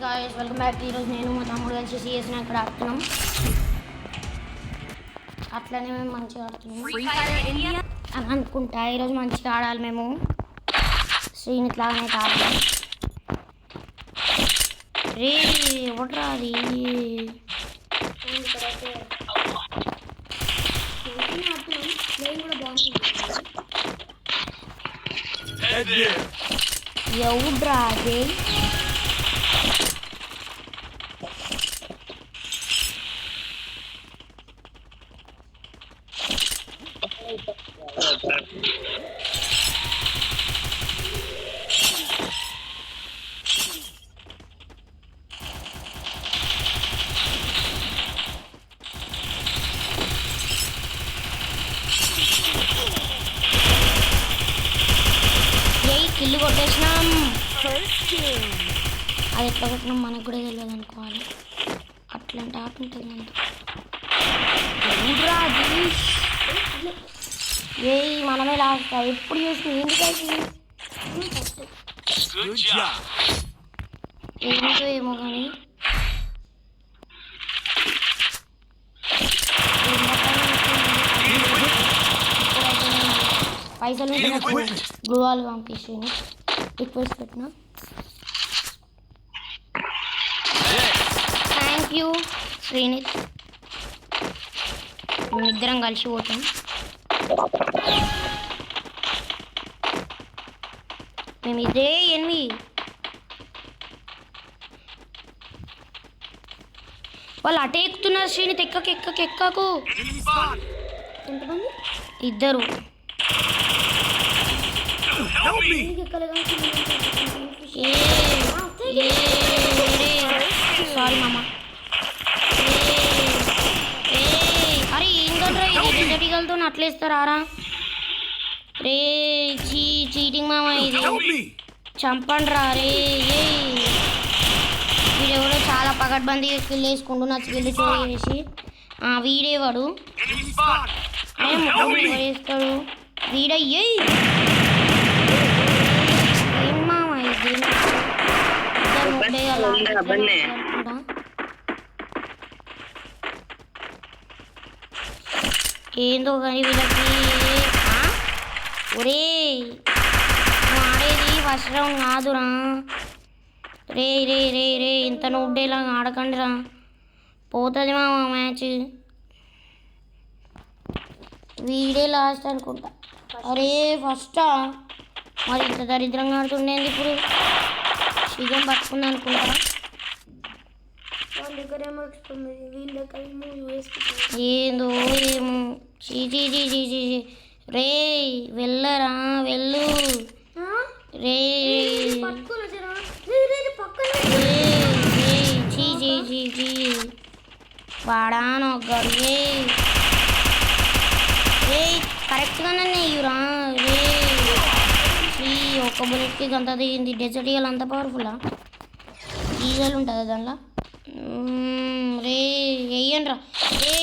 Guys welcome back. ఈరోజు నేను మా తమ్ముడు కలిసి సిఎస్ని అక్కడ ఆడుతున్నాం. అట్లనే మేము మంచిగా ఆడుతున్నాం అని అనుకుంటా. ఈరోజు మంచిగా ఆడాలి మేము. శ్రీనిత్ లాగానే ఆడాలి. రే ఎవడరా అది? ఎవడ్రా అది? కిల్లు కొట్టేసినాం. అది ఎట్లా కొట్టినాం మనకు కూడా తెలియదు అనుకోవాలి. అట్లాంటి ఆట ఉంటుందంట. ఏ మనమే లాస్ట్. ఎప్పుడు చూసి ఎందుకైతే ఏంటో ఏమో కానీ పైసలు గృహాలు పంపిస్తే రిక్వెస్ట్ పెట్టినా. Thank you Srinith. మేమిద్దరం కలిసి పోతాం. మేము ఇదే ఎన్వి వాళ్ళు అటే ఎక్కుతున్నారు. శ్రీనిత్ ఎక్కకు. ఎంతమంది? ఇద్దరు. సారీ మామ. అరే ఏం కదరా ఇది? టికల్తో అట్లేస్తారా? రే చీటింగ్ మామ, ఇది చంపండి రా రే. వీడెవడో చాలా పకడ్బందీగా కిల్ వేసుకుంటూ నా కిల్లు చేసి వీడేవాడు వేస్తాడు. వీడయ్యే ఏం మామ ఇది? ఏందో కానీ వీళ్ళకి ఒరే ఆడేది ఫస్ట్ రౌండ్ కాదురా. రే రే రే రే ఇంత నోడ్డేలా ఆడకండి రా, పోతుంది మామ మ్యాచ్. వీడే లాస్ట్ అనుకుంటా. అరే ఫస్టా? మరి ఇంత దరిద్రంగా ఆడుతుండేది. ఇప్పుడు శిగం పట్టుకుంది అనుకుంటా. ఏందో ఏమో. రే వెళ్ళరా వెళ్ళు రే. వాడాను ఒక్కడు. రే కరెక్ట్గానే ఇవ్వరా రే. ఒక బుల్లెట్కి అంత దిగింది. డెజర్ట్ ఈగలు అంత పవర్ఫుల్లా? ఈగలు ఉంటుందా దానిలో? రే వెయ్యండి రా. రే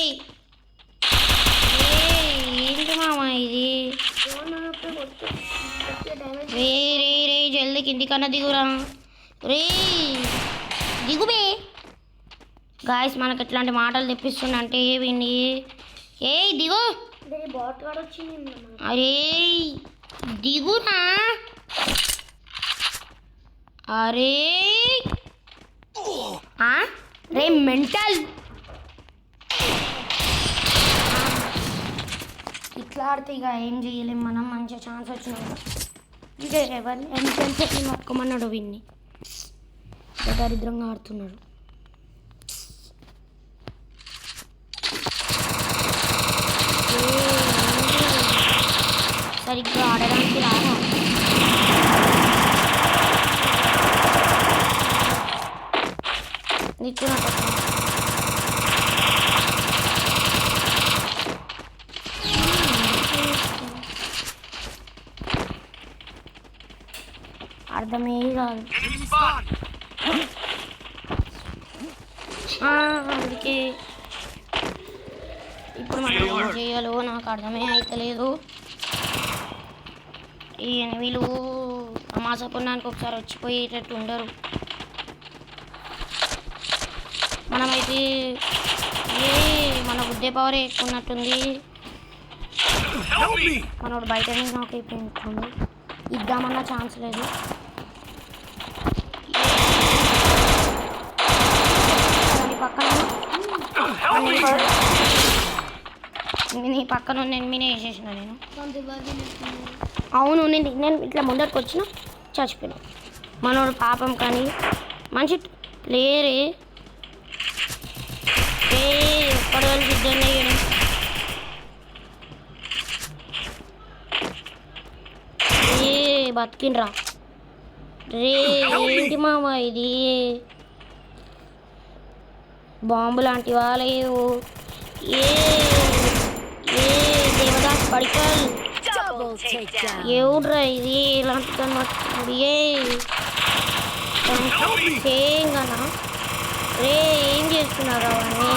ఏంటి మామ ఇది? రే రే రే జల్దీ కిందికన్నా దిగురా రే. దిగుబే గాయస్. మనకు ఎట్లాంటి మాటలు తెప్పిస్తుండంటే వీడిని. దిగు. అరే దిగునా. అరే రే మెంటల్. ఇట్లా ఆడితే ఇక ఏం చేయలేము మనం. మంచిగా ఛాన్స్ వచ్చినాడు. ఇదే ఎవరిని ఎంత నొక్కమన్నాడు వీడిని. దరిద్రంగా ఆడుతున్నాడు. సరిగ్గా ఆడడానికి రాదా? నీకు అర్థమే కాదు. అందుకే ఇప్పుడు మనం ఏం చేయాలో నాకు అర్థమే అవుతలేదు. ఈ ఎనిమిలు తమాసా కొనడానికి ఒకసారి వచ్చిపోయేటట్టు ఉండరు. మనమైతే ఏ మన బుద్ధే పవర్ ఎక్కువ ఉన్నట్టుంది. మనోడు బయట నాకు అయిపోయింది, ఇద్దామన్న ఛాన్స్ లేదు. నీ పక్కన ఎనిమినే వేసేసిన నేను. అవును, నేను ఇట్లా ముందరికి వచ్చిన చచ్చిపోయినా. మనోడు పాపం కానీ మంచి ప్లేయరే. ఎక్కడ కలిసి ఇద్దరిని వేయడం. బతికినరా రే. ఏంటి మామ ఇది, బాంబు లాంటి వాళ్ళేవు. ఏ దేవదాస్ పడికల్ ఎవడ్రా ఇది ఇలాంటి కనబడుతుంది. ఏం కన్నా రే, ఏం చేస్తున్నారు అవన్నీ.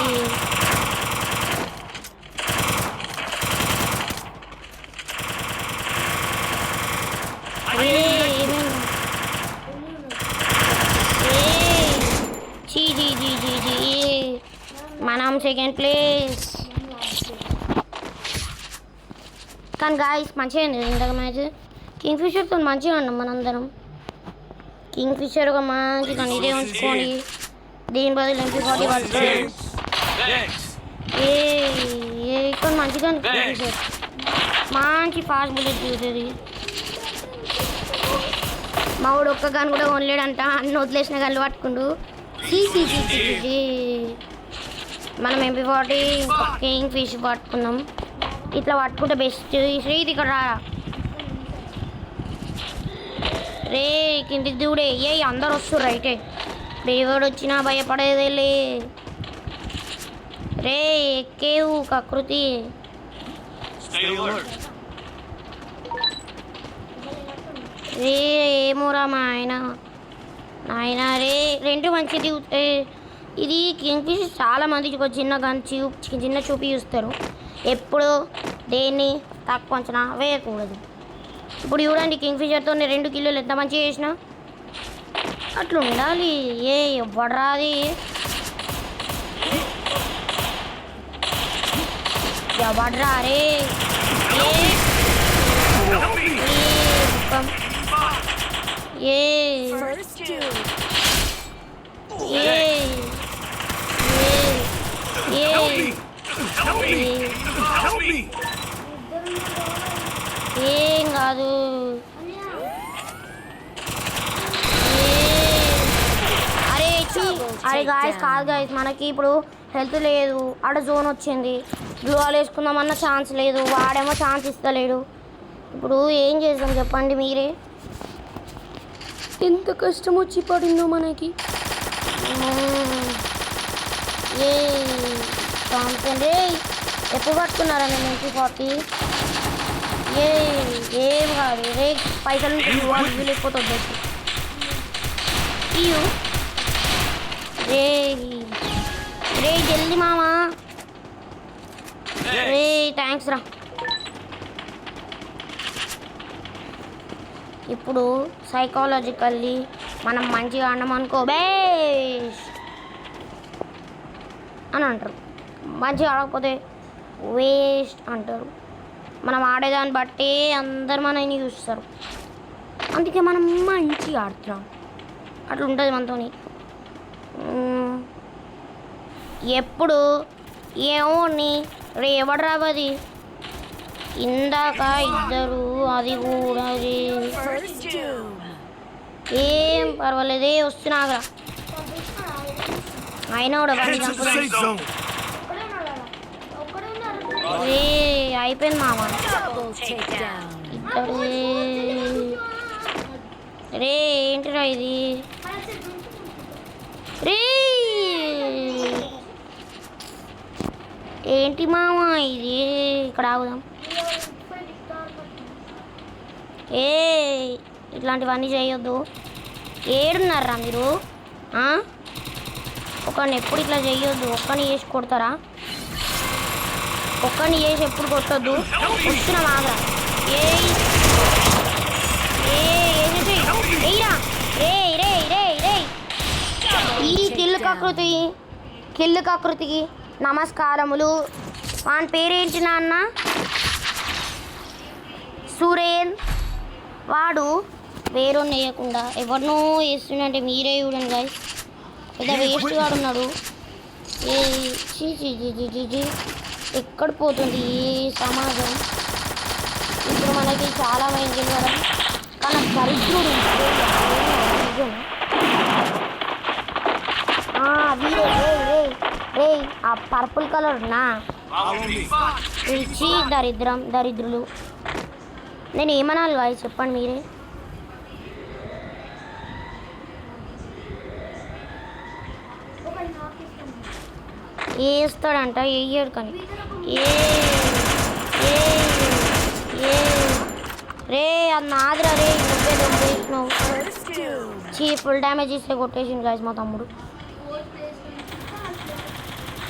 మనం సెకండ్ ప్లేస్. కానీ గాయస్ మంచిగా అయింది ఇందాక మ్యాచ్. కింగ్ ఫిషర్తో మంచిగా ఉన్నాం మనందరం. కింగ్ ఫిషర్ ఒక మంచిగా ఇదే ఉంచుకొని దీని బదులు MP40 పడుతుంది. ఇక్కడ మంచిగా మంచి ఫాస్ట్ బుల్లెట్ చూసేది. మా వాడు ఒక్క గన్ కూడా కొనలేడంట, అన్ని వదిలేసిన గన్లు పట్టుకుండు. మనం MP40 కింగ్ ఫిష్ పట్టుకున్నాం. ఇట్లా పట్టుకుంటే బెస్ట్. శ్రీది ఇక్కడ రారా రే, కిందికి దూడే. అందరు వస్తుర్రు అయితే. దేవుడు వచ్చినా భయపడేదేలే రే. ఎక్కేవు కకృతి. రే ఏమోరా మా ఆయన రే. రెండు మంచిది. ఇది కింగ్ ఫిష్ చాలా మందికి ఒక చిన్న గన్ చిన్న చూపి చూస్తారు. ఎప్పుడు దేన్ని తక్కువ అంచనా వేయకూడదు. ఇప్పుడు చూడండి కింగ్ ఫిషర్తో 2 కిలోలు ఎంత మంచిగా చేసినా అట్లా ఉండాలి. ఎవ్వడరాది ఎవడరా రే. ఏం కాదు. అరే గాయస్ కాదు గాయస్, మనకి ఇప్పుడు హెల్త్ లేదు. ఆడ జోన్ వచ్చింది, బ్లూ వాల్ వేసుకుందామన్న ఛాన్స్ లేదు. వాడేమో ఛాన్స్ ఇస్తలేడు. ఇప్పుడు ఏం చేద్దాం చెప్పండి మీరే. ఎంత కష్టం వచ్చి పడిందో మనకి. ఎప్పుడు పట్టుకున్నారా నేను MP40? ఏం కాదు రే. పైసలు వెళ్ళిపోతుంది రే. రే జల్దీ మామా రే. థ్యాంక్స్ రా. ఇప్పుడు సైకాలజికల్లీ మనం మంచిగా ఆడమనుకో బేస్ట్ అని అంటారు. మంచిగా ఆడకపోతే వేస్ట్ అంటారు. మనం ఆడేదాన్ని బట్టి అందరు మనని చూస్తారు. అందుకే మనం మంచిగా ఆడుతున్నాం. అట్లా ఉంటుంది మనతోని. ఎప్పుడు ఏమోని రే. ఎవడు రాబది ఇందాక ఇద్దరు, అది కూడా ఏం పర్వాలేదే. వస్తున్నాగా అయినా కూడా బండి చంపుదాం. అయిపోయింది మామ. ఇద్దరు రే. ఏంటిరా ఇది రే. ఏంటి మామ ఇది. ఇక్కడ ఆగుదాం. ఇట్లాంటివన్నీ చేయొద్దు. ఏడున్నారా మీరు? ఒకరిని ఎప్పుడు ఇట్లా చేయొద్దు. ఒక్కని చేసి కొడతారా? ఒక్కని చేసి ఎప్పుడు కొట్టొద్దు. వస్తున్నాం ఆగరా. ఈ కిల్లు కకృతి కిల్లుక ఆకృతికి నమస్కారములు. వాని పేరేంటి నాన్న? సురేన్. వాడు వేరు వేయకుండా ఎవరినో వేస్తుండే, మీరే చూడండి గాయస్. పెద్ద వేస్ట్ గాడు ఉన్నాడు. ఏ ఎక్కడ పోతుంది ఏ సమాజం? ఇప్పుడు మనకి చాలా మంది గెలవడం, కానీ దరిద్రుడు రే ఆ పర్పుల్ కలర్ నా ఇచ్చి దరిద్రులు. నేను ఏమనాలి గాయస్ చెప్పండి మీరే. వేస్తాడంట వేయడు కానీ రే అది నాదిరా రే. వేసినావు ఫుల్ డ్యామేజ్ ఇస్తే కొట్టేసింది గాయస్ మా తమ్ముడు.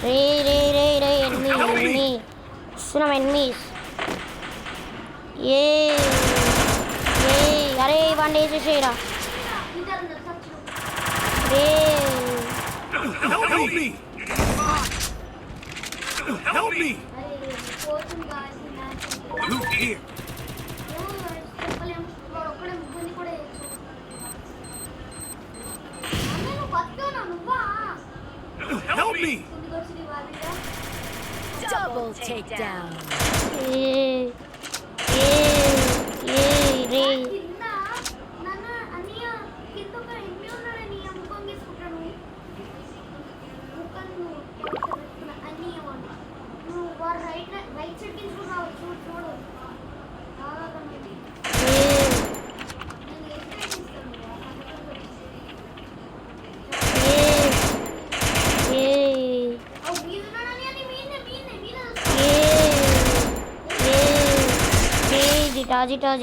రే రే రే రే ఎన్ని వస్తున్నాం ఎనిమీస్. అరే వన్ వేసేసేయరా రే. Help me! Look here. Help me! Double takedown. రే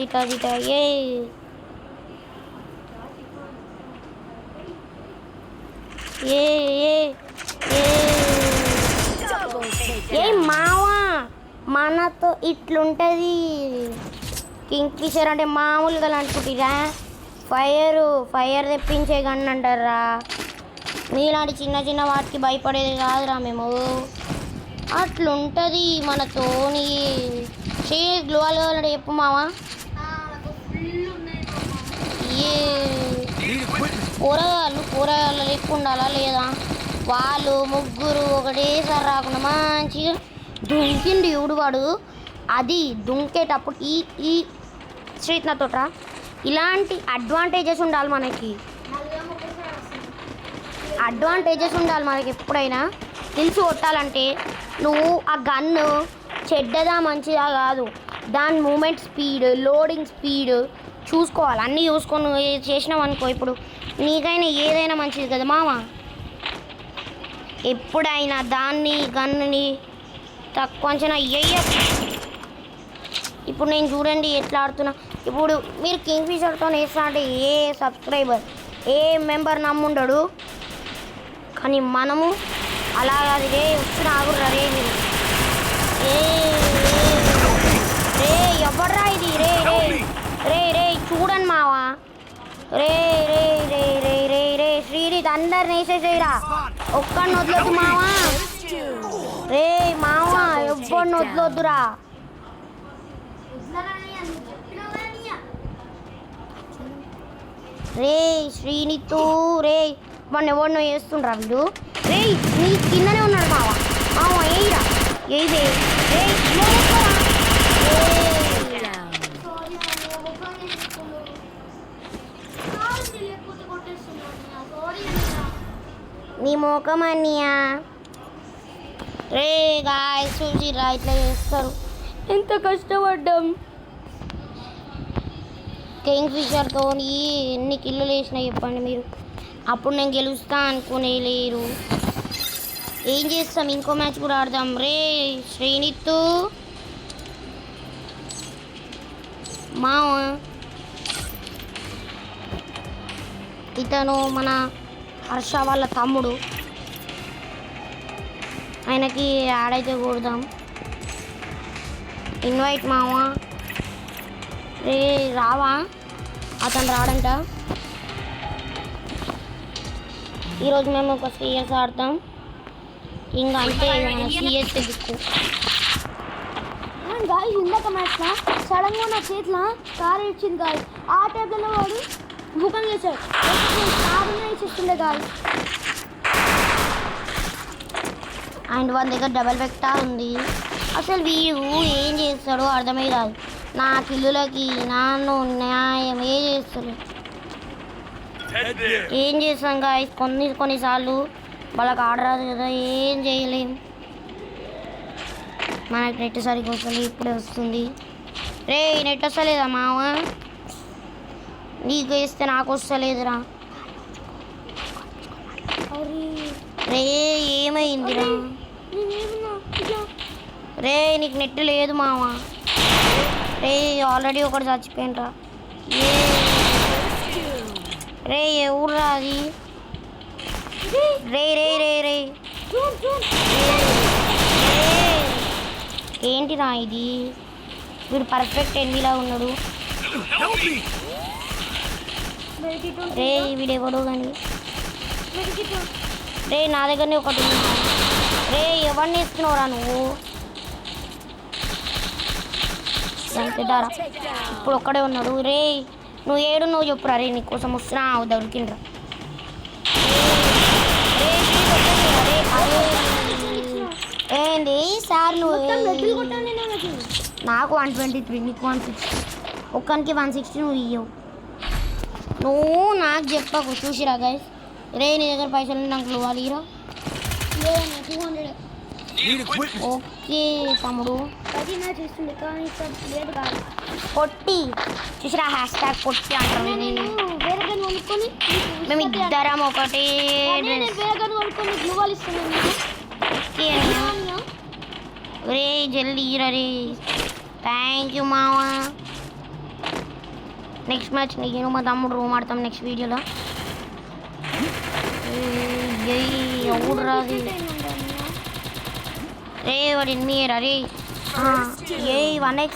జిటా ఏ మావా మనతో ఇట్లుంటుంది. కింగ్ ఫిషర్ అంటే మామూలుగా అనుకుంటురా, ఫైర్ తెప్పించే గన్ అంటారా. మీలాంటి చిన్న వాటికి భయపడేది కాదురా మేము. అట్లుంటుంది మనతోని. గ్లోవాల్ కావాలంటే చెప్పు మావా. కూరగాయలు ఎక్కువ ఉండాలా లేదా? వాళ్ళు ముగ్గురు ఒకటేసారి రాకుండా మంచిగా దుంకిండి వాడు. అది దుంకేటప్పుడు ఈ శ్రీత్న తోట ఇలాంటి అడ్వాంటేజెస్ ఉండాలి మనకి. ఎప్పుడైనా తెలిసి కొట్టాలంటే నువ్వు ఆ గన్ను చెడ్డదా మంచిదా కాదు, దాని మూమెంట్ స్పీడ్, లోడింగ్ స్పీడ్ చూసుకోవాలి. అన్నీ చూసుకొని చేసినావు అనుకో, ఇప్పుడు నీకైనా ఏదైనా మంచిది కదా మామ. ఎప్పుడైనా గన్నుని తక్కువ అంచనా ఇప్పుడు నేను చూడండి ఎట్లా ఆడుతున్నా. ఇప్పుడు మీరు కింగ్ ఫిషర్తో వేస్తా అంటే ఏ సబ్స్క్రైబర్ ఏ మెంబర్ నమ్ముండడు, కానీ మనము అలా కాదు. రే వచ్చిన ఆగుర్రా రే మీరు. రే ఎవర్రా ఇది? రే రే రే రే చూడండి మావా. రే రే రే రే రే రే శ్రీరీత్ అందరిని వేసేసేయరా, ఒక్కడిని వదలొద్దు మావా. రే మావా ఎవ్వడిని వదలొద్దురా. రే శ్రీనిత్ రే వాడిని ఎవరినో వేస్తుండ్రా వీడు. రే నీ కిందనే ఉన్నాడు మావా. వేయరా ఏదే రే నీ మోకం అన్నయ్యా. రే గాయస్ చూసిరా ఇట్లా చేస్తారు, ఎంత కష్టపడ్డాం. కింగ్ ఫిషర్తో ఎన్ని కిల్లులు వేసినా చెప్పండి మీరు. అప్పుడు నేను గెలుస్తా అనుకునే లేరు. ఏం చేస్తాం, ఇంకో మ్యాచ్ కూడా ఆడదాం. రే శ్రీనిత్ మా ఇతను మన హర్ష వాళ్ళ తమ్ముడు, ఆయనకి ఆడైతే కూడదాం. ఇన్వైట్ మావా. రే రావా, అతను రాడంట. ఈరోజు మేము ఒక 3 years ఆడతాం. ఇంకా అంతే మన సిఎస్ దిక్కు. గాయస్ ఇందాక మ్యాచ్లో సడన్గా నా చేతిలో కార్ ఇచ్చింది గాయస్. ఆ టైంలో వాడు భూకం చేశాడు. కారునే ఇచ్చిస్తుండే గాయస్. అండ్ వాళ్ళ దగ్గర డబల్ వెక్టార్ ఉంది. అసలు వీడు ఏం చేస్తాడో అర్థమే కాదు. నా కిల్లులకి నన్ను న్యాయమే చేస్తాడు. Head there. ఏం చేస్తాం గాయస్, కొన్నిసార్లు వాళ్ళకి ఆడరాదు కదా, ఏం చేయలేం. మనకి నెట్ సరిగ్గా వస్తుంది, ఇప్పుడే వస్తుంది. రే నెట్ వస్తలేదా మావ? నీకు వేస్తే నాకు వస్తలేదురా. రే ఏమైందిరా? రే నీకు నెట్ లేదు మావ. రే ఆల్రెడీ ఒకటి చచ్చిపోయినరా. రే ఎవరురా అది? రే రే రే రే ఏంటిరా ఇది? వీడు పర్ఫెక్ట్ ఎన్నిలా ఉన్నాడు. Help me. రే వీడెవడో కానీ. రే నా దగ్గరనే ఒకటి ఉంది. రే ఎవరిని ఇస్తున్నావురా నువ్వు? దారా ఇప్పుడు ఒక్కడే ఉన్నాడు. రే నువ్వు ఏడు నువ్వు చెప్పురా. రే నీకోసం వస్తున్నా దొరికిండ్రా. ఏంది సార్ నువ్వు? నాకు 123, నీకు 160. ఒక్కనికి 160 నువ్వు ఇయ్యవు. నువ్వు నాకు చెప్పకు చూసిరా గైస్. రే నీ దగ్గర పైసలు నాకు ఇవ్వాలి హీరో. 200 Need equipment. ఓకే తమ్ముడు. 10 మ్యాచ్ ఇస్తుంది కానీ లేదు కాదు. పొట్టి చూసిరా హ్యాష్ ట్యాగ్ పొట్టి అంటారు. నేను వేరే గన్ కొనుక్కొని మేము ఇద్దరం ఒకటే నేను వేరే గన్ కొనుక్కొని గ్లూవాల్ ఇస్తున్నాను. ఓకే రే జల్దీ రే. థ్యాంక్ యూ మావా. నెక్స్ట్ మ్యాచ్ నేను మా తమ్ముడు రూమ్ ఆడతాం నెక్స్ట్ వీడియోలో. ఎవడు రాదు రే వాడు ఎన్నియరా రే. ఏ 1x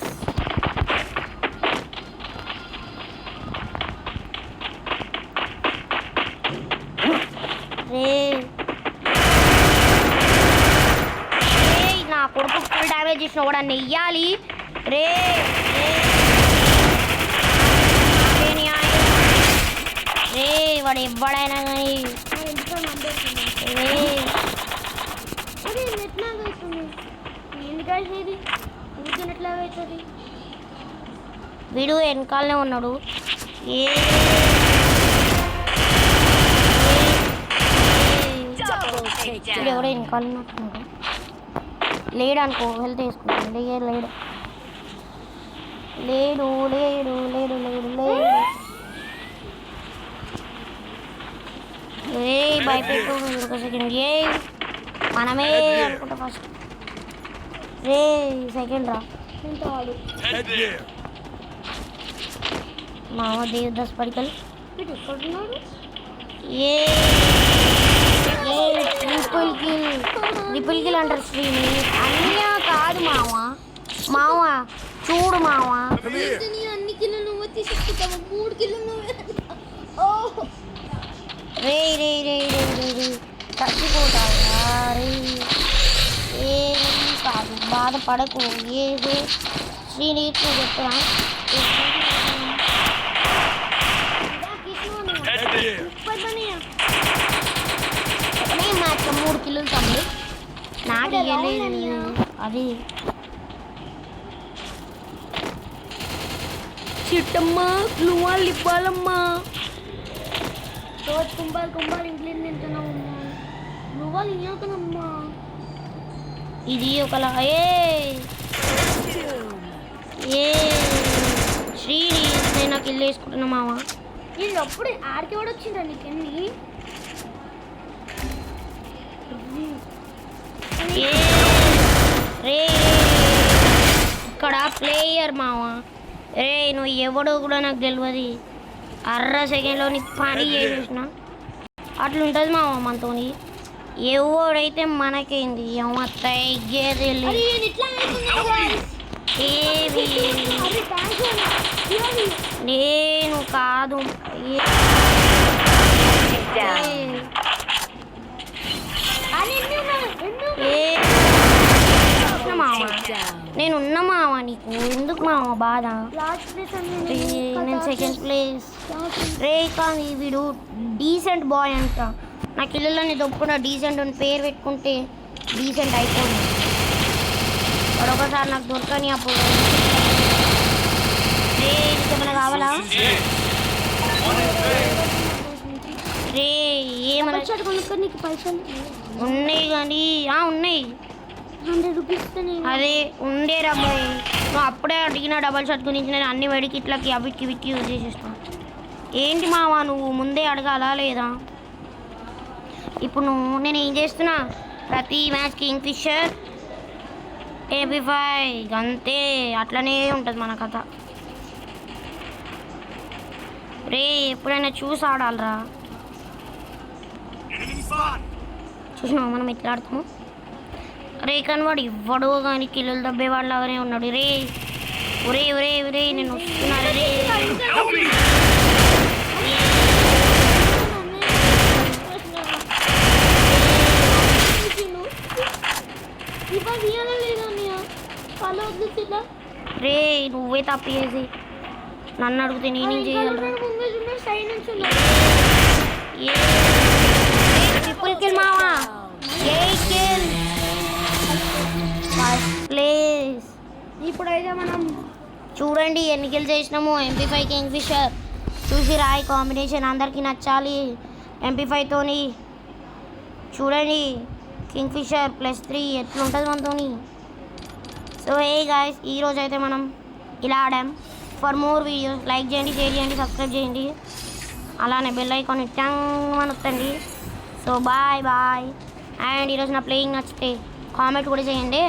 రే. నా కొడుకు ఫుల్ డ్యామేజ్ చేసిన కూడా నెయ్యాలి రే. రే వాడు ఎవ్వడైనా కానీ రే వీడు వెనకాలనే ఉన్నాడు. వీడు ఎవడో వెనకాలనే ఉన్నట్టున్నాడు. లేడు అనుకో హెల్త్ వేసుకుంటాను. లేడు లేడు లేడు లేడు లేడు లేడు లేడు. ఏ భయపెట్టు ఒక సెకండ్. ఏ మనమే అనుకుంటా ఫస్ట్. రే సెకండ్ రా. Head there. మామ దేవదాస్ పడికల్. ఏ ట్రిపుల్ కిల్ అంటారు శ్రీని. అన్యా కాదు మామ. మామ చూడు మామ. Come here. అన్ని కిలో నువ్వు తీసుకుంటావు. 3 కిలో నువ్వే. రే రే రే రే రే రే చచ్చిపోతావా రే? ఏం కాదు బాధపడకు. ఏ శ్రీని చెప్తా. Head there. మ్యాచ్ 3 కిలోలు తమ్ముడు. నాకు ఇవ్వలేదు అది. చిట్టమ్మా నువ్వు ఇవ్వాలమ్మా. రోజు కుంభాలు ఇంట్లో తింటున్నావమ్మా. నువ్వు ఇయ్యకనమ్మా. ఇది ఒకలా. ఏ శ్రీని నేను నాకు ఇల్లు వేసుకుంటున్నా మామ. నేను అప్పుడే ఆడికి కూడా వచ్చిండ్రా నీకెన్ని. ఏ రే ఇక్కడ ప్లేయర్ మామ. రే నువ్వు ఎవడో కూడా నాకు తెలియదు. అర్ర సెకండ్లో నీ పని చేసేసిన అట్లుంటుంది మామ మనతోని. ఎవడైతే మనకేంది ఏమో తగ్గేది ఏవి. నేను కాదు ఎన్ని నేను ఉన్నా మామ నీకు ఎందుకు మామ బాధ లాస్ట్ ప్లేస్ నేను సెకండ్ ప్లేస్ రే కానీ వీడు డీసెంట్ బాయ్ అంట నాకు ఇల్లులోని దొప్పుకుండా డీసెంట్ అని పేరు పెట్టుకుంటే డీసెంట్ అయిపోయింది వాడు ఒకసారి నాకు దొరకని అప్పుడు రే నీకేమైనా కావాలా రే ఏమన్నా కొనుక్కొని నీకు పైసలు ఉన్నాయి కానీ ఉన్నాయి 100 రూపీస్ అదే ఉండే అబ్బాయి నువ్వు అప్పుడే అడిగిన డబల్ షర్ట్ గురించి నేను అన్ని వెడికి ఇట్లకి అవిటికి విక్కి యూజ్ చేసేస్తాను ఏంటి మావా నువ్వు ముందే అడగాలా లేదా ఇప్పుడు నేను ఏం చేస్తున్నా ప్రతి మ్యాచ్ కింగ్ ఫిషర్ AP5 అంతే అట్లనే ఉంటుంది మన కథ రే ఎప్పుడైనా చూసి ఆడాలరా చూసినావు మనం ఎట్లా ఆడతాము రే కానీ వాడు ఇవ్వడు కానీ కిల్లులు దబ్బేవాడు లాగానే ఉన్నాడు రే ఒరే ఒరే ఒరే నేను వస్తున్నా రే రే నువ్వే తప్పు చేసి నన్ను అడిగితే నేనేం చేయగలరా ట్రిపుల్ కిల్ మావా కిల్ ఫస్ట్ ప్లేస్ ఇప్పుడైతే మనం చూడండి ఎన్ని కిల్ చేసినాము MP5 కింగ్ ఫిషర్ చూసి రాయి కాంబినేషన్ అందరికీ నచ్చాలి MP5తోని చూడండి కింగ్ ఫిషర్ +3 ఎట్లుంటుంది మనతోని సో హే గాయ్స్ ఈరోజు అయితే మనం ఇలా ఆడాం ఫర్ మోర్ వీడియోస్ లైక్ చేయండి షేర్ చేయండి సబ్స్క్రైబ్ చేయండి అలానే బెల్ ఐకాన్ అని వస్తుంది సో బాయ్ బాయ్ అండ్ ఈరోజు నా ప్లేయింగ్ నచ్చితే కామెంట్ కూడా చేయండి